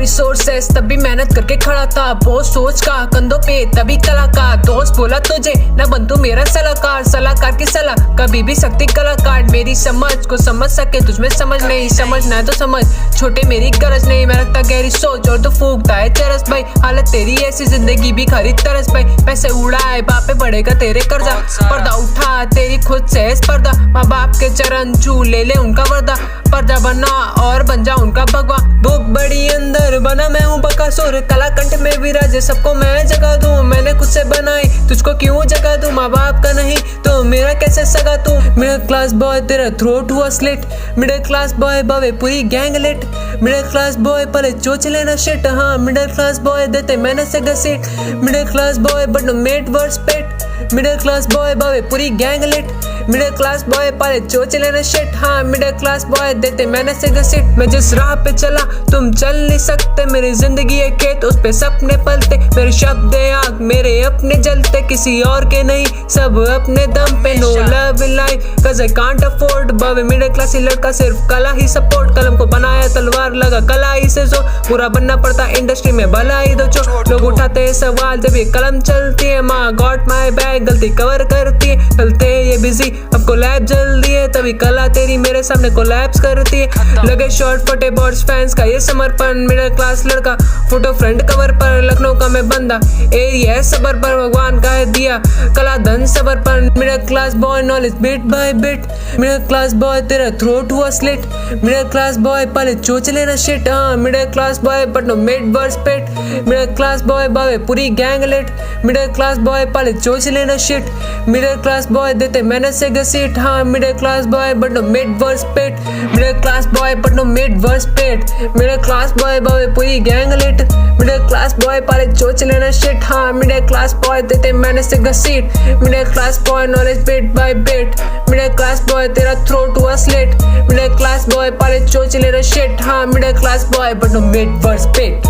Resources तभी मेहनत करके खड़ा था, बहुत सोच का कंधों पे तभी कलाकार। दोस्त बोला तुझे न बन तू मेरा सलाहकार, सलाहकार की सलाह कभी भी सकती कलाकार। मेरी समझ को समझ सके तुझमें समझ नहीं, समझना है तो समझ छोटे मेरी गरज नहीं। मैं रखता गहरी सोच और तो फूकता है चरस भाई, हालत तेरी ऐसी जिंदगी भी खरीद तरस भाई। पैसे उड़ाए बाप पे बढ़ेगा तेरे कर्जा, पर्दा उठा तेरी खुद से पर्दा। माँ बाप के चरण छू ले उनका वर्दा, पर्दा बना और बन जा उनका भगवान। भूख बड़ी अंदर बना मैं हूँ बकासुर, कलाकंठ में विराजे सबको मैं जगा दूं। मैंने खुद से बनाई तुझको क्यों जगा दूं, माँ बाप का नहीं तो मेरा कैसे सगा तू। मिडिल क्लास बॉय तेरा थ्रोट हुआ स्लिट, मिडिल क्लास बॉय बावे पूरी गैंग लेट। मिडिल क्लास बॉय पहले चोच लेना शिट, हाँ मिडिल क्लास बॉय देते मैंने से घसीट। Middle class boy but no mate वर्स पेट, मिडिल क्लास बॉय बावे पूरी गैंग लेट। मिडिल क्लास बॉय पहले चोच लेना शिट, हाँ मिडिल क्लास बॉय देते मैंने से घसीट। मैं जिस राह पे चला तुम चल नहीं सकते, मेरी जिंदगी है खेत उस पे सपने पलते। मेरे शब्द आग मेरे अपने जलते, किसी और के नहीं सब अपने दम पे। No love in life cause I can't afford, बावे मिडिल क्लास ही लड़का सिर्फ कला ही सपोर्ट। कलम को बनाया तलवार लगा कला ही से जो, बुरा बनना पड़ता इंडस्ट्री में भला ही दो चो। लोग उठाते हैं सवाल जब ये कलम चलती है, माँ गॉट माई बैग गलती कवर करती है। चलते हैं ये बिजी अब कोलैब जल्दी है, तभी कला तेरी मेरे सामने कोलैप्स करती है। लगे शॉर्ट फटे बॉर्ड्स फैंस का ये समर्पण, मिडिल क्लास लड़का फोटो फ्रंट कवर पर। लखनऊ का मैं बंदा एरिया है सबर पर, भगवान का है दिया कला धन सबर पर। Middle class boy knowledge bit by bit, middle class boy तेरा थ्रोट हुआ स्लिट। मिडिल क्लास बॉय पहले चोच लेना शिट, हाँ middle class boy but no mate वर्स पेट। मिडिल क्लास बॉय बावे पूरी गैंग लेट, मिडिल क्लास बॉय पहले चोच लेना शिट। मिडिल क्लास बॉय देते मैंने से घसीट, हाँ middle class boy but no mate वर्स पेट। Middle class boy but no mate वर्स पेट, मिडिल क्लास बॉय बावे पूरी गैंग लेट। मिडिल क्लास बॉय पहले चोच लेना शिट, हाँ मिडिल क्लास बॉय देते मैंने से घसीट। Middle class boy knowledge bit by bit, middle class boy तेरा थ्रोट हुआ स्लिट। मिडिल क्लास बॉय पहले चोच लेना शिट, हाँ middle class boy but no mate वर्स पेट।